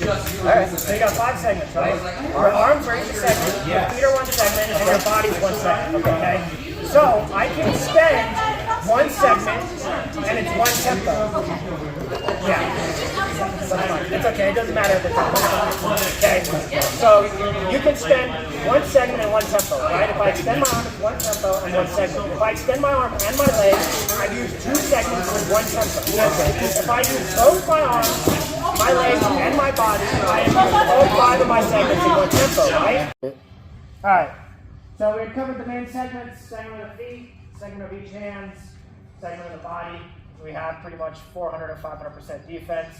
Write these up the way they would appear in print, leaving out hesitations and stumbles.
Alright, so you got 5 segments, right? Your arms are each segment, your feet are one segment, and your body's one segment, okay? So I can spend one segment, and it's one tempo. Yeah. It's okay, it doesn't matter at the time. Okay, so you can spend one segment and one tempo, right? If I extend my arm, it's one tempo and one segment. If I extend my arm and my leg, I use 2 segments with one tempo. If I use both my arms, my legs, and my body, I use all 5 of my segments in one tempo, right? Alright, so we've covered the main segments, segment of the feet, segment of each hands, segment of the body. We have pretty much 400 or 500% defense.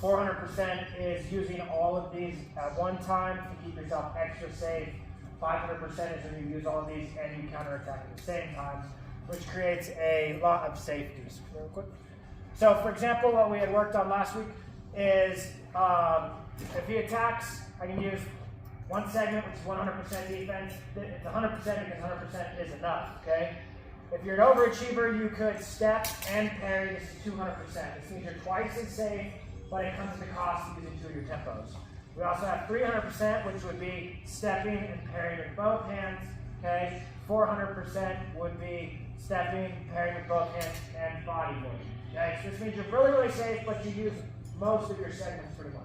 400% is using all of these at one time to keep yourself extra safe. 500% is when you use all of these and you counterattack at the same time, which creates a lot of safeties. Real quick. So, for example, what we had worked on last week is if he attacks, I can use one segment, which is 100% defense. It's 100% because 100% is enough, okay? If you're an overachiever, you could step and parry. This is 200%. This means you're twice as safe, but it comes at the cost of using 2 of your tempos. We also have 300%, which would be stepping and parrying with both hands, okay? 400% would be stepping, parrying with both hands, and body weight, okay? So this means you're really, really safe, but you use most of your segments pretty much.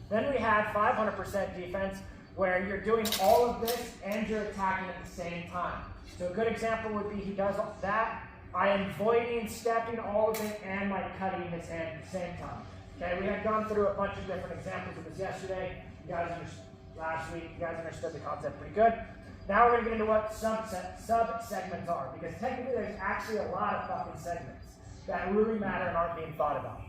Then we have 500% defense, where you're doing all of this and you're attacking at the same time. So a good example would be he does that. I am voiding, stepping, all of it, and like cutting his hand at the same time. Okay, we had gone through a bunch of different examples of this yesterday. Last week, you guys understood the concept pretty good. Now we're going to get into what sub-segments are, because technically there's actually a lot of fucking segments that really matter and aren't being thought about.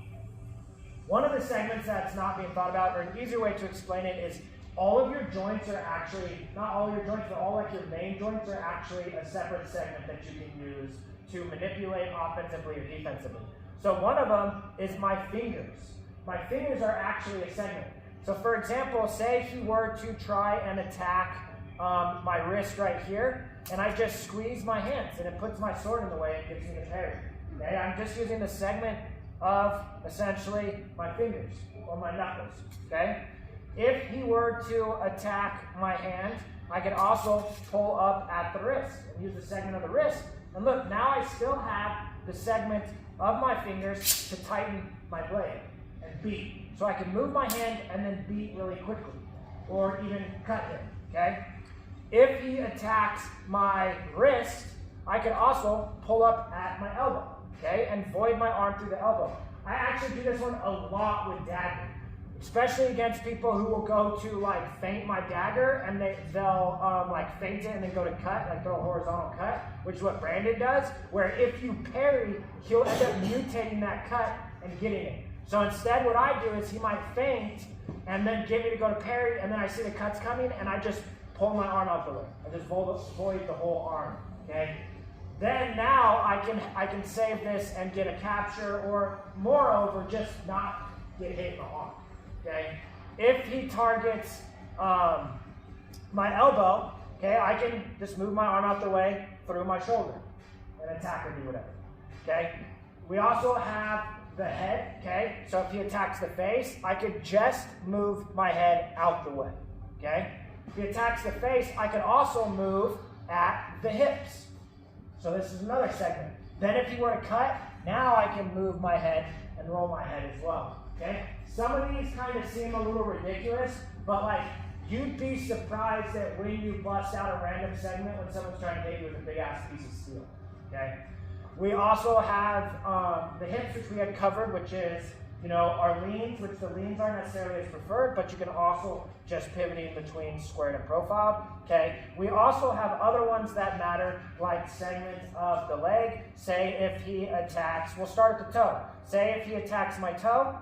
One of the segments that's not being thought about, or an easier way to explain it, is all of your joints are actually, not all your joints, but all like your main joints are actually a separate segment that you can use to manipulate offensively or defensively. So one of them is my fingers. My fingers are actually a segment. So for example, say he were to try and attack my wrist right here, and I just squeeze my hands, and it puts my sword in the way and gives me the parry. Okay, I'm just using the segment of essentially my fingers or my knuckles. Okay. If he were to attack my hand, I could also pull up at the wrist and use the segment of the wrist. And look, now I still have the segment of my fingers to tighten my blade and beat. So I can move my hand and then beat really quickly, or even cut him, okay? If he attacks my wrist, I could also pull up at my elbow, okay? And void my arm through the elbow. I actually do this one a lot with dagger. Especially against people who will go to like feint my dagger, and they'll like feint it and then go to cut, like throw a horizontal cut, which is what Brandon does, where if you parry, he'll end up mutating that cut and getting it. So instead what I do is he might feint and then get me to go to parry, and then I see the cuts coming and I just pull my arm out the way. I just void the whole arm, okay? Then now I can save this and get a capture, or moreover, just not get hit in the arm. Okay. If he targets my elbow, okay, I can just move my arm out the way through my shoulder and attack or do whatever. Okay. We also have the head. Okay. So if he attacks the face, I could just move my head out the way. Okay. If he attacks the face, I can also move at the hips. So this is another segment. Then if he were to cut, now I can move my head and roll my head as well. Okay? Some of these kind of seem a little ridiculous, but like you'd be surprised that when you bust out a random segment when someone's trying to hit you with a big ass piece of steel. Okay? We also have the hips, which we had covered, which is, you know, our leans, which the leans aren't necessarily as preferred, but you can also just pivoting between squared and profiled. Okay? We also have other ones that matter, like segments of the leg. Say if he attacks, we'll start at the toe. Say if he attacks my toe,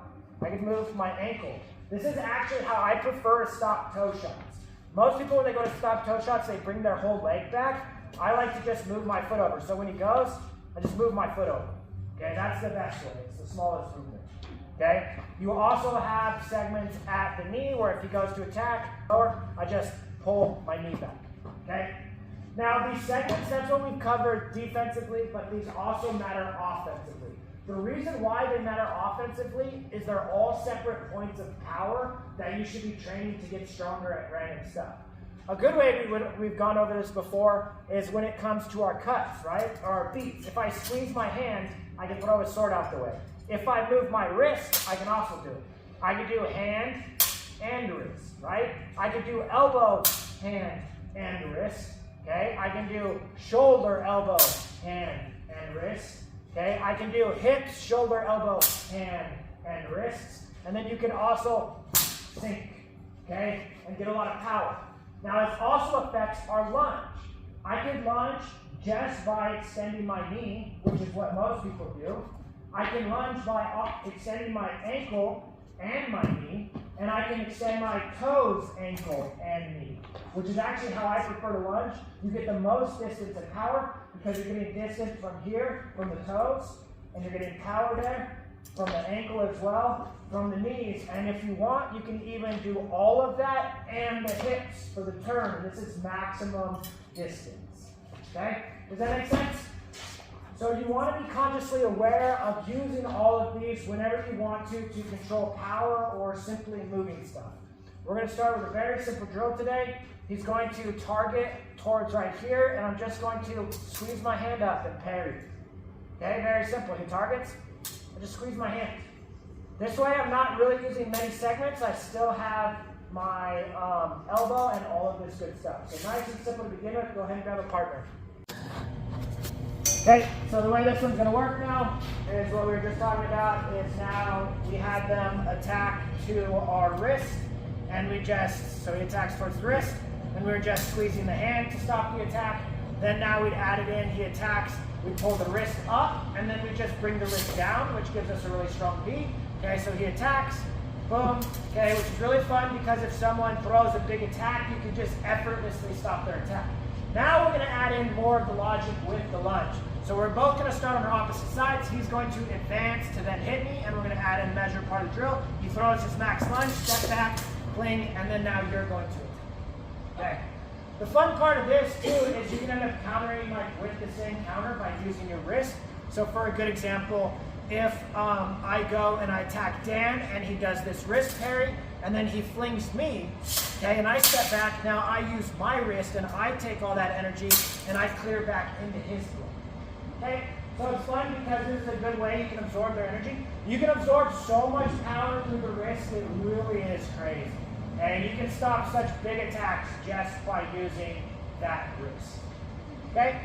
I can move my ankle. This is actually how I prefer to stop toe shots. Most people, when they go to stop toe shots, they bring their whole leg back. I like to just move my foot over. So when he goes, I just move my foot over. Okay, that's the best way. It's the smallest movement. Okay? You also have segments at the knee where if he goes to attack, or I just pull my knee back. Okay? Now these segments, that's what we've covered defensively, but these also matter offensively. The reason why they matter offensively is they're all separate points of power that you should be training to get stronger at random stuff. A good way we've gone over this before is when it comes to our cuts, right? Or our beats. If I squeeze my hand, I can throw a sword out the way. If I move my wrist, I can also do it. I can do hand and wrist, right? I can do elbow, hand, and wrist, okay? I can do shoulder, elbow, hand, and wrist, okay? I can do hips, shoulder, elbow, hand, and wrists. And then you can also sink, okay? And get a lot of power. Now, it also affects our lunge. I can lunge just by extending my knee, which is what most people do. I can lunge by extending my ankle and my knee, and I can extend my toes, ankle, and knee, which is actually how I prefer to lunge. You get the most distance of power because you're getting distance from here, from the toes, and you're getting power there, from the ankle as well, from the knees, and if you want, you can even do all of that and the hips for the turn. This is maximum distance, okay? Does that make sense? So you want to be consciously aware of using all of these whenever you want to control power or simply moving stuff. We're going to start with a very simple drill today. He's going to target towards right here, and I'm just going to squeeze my hand up and parry. Okay, very simple. He targets, I just squeeze my hand. This way I'm not really using many segments. I still have my elbow and all of this good stuff. So nice and simple to begin with. Go ahead and grab a partner. Okay, so the way this one's going to work now is what we were just talking about is now we have them attack to our wrist, and so he attacks towards the wrist, and we were just squeezing the hand to stop the attack. Then now we'd add it in, he attacks, we pull the wrist up, and then we just bring the wrist down, which gives us a really strong beat. Okay, so he attacks, boom, okay, which is really fun because if someone throws a big attack, you can just effortlessly stop their attack. Now we're going to add in more of the logic with the lunge. So we're both going to start on our opposite sides. He's going to advance to then hit me, and we're going to add in measure part of the drill. He throws his max lunge, step back, fling, and then now you're going to attack. Okay. The fun part of this too is you can end up countering like with the same counter by using your wrist. So for a good example, if I go and I attack Dan and he does this wrist parry and then he flings me, okay, and I step back, now I use my wrist and I take all that energy and I clear back into his throw. Okay, so it's fun because this is a good way you can absorb their energy. You can absorb so much power through the wrist, it really is crazy. And you can stop such big attacks just by using that wrist. Okay?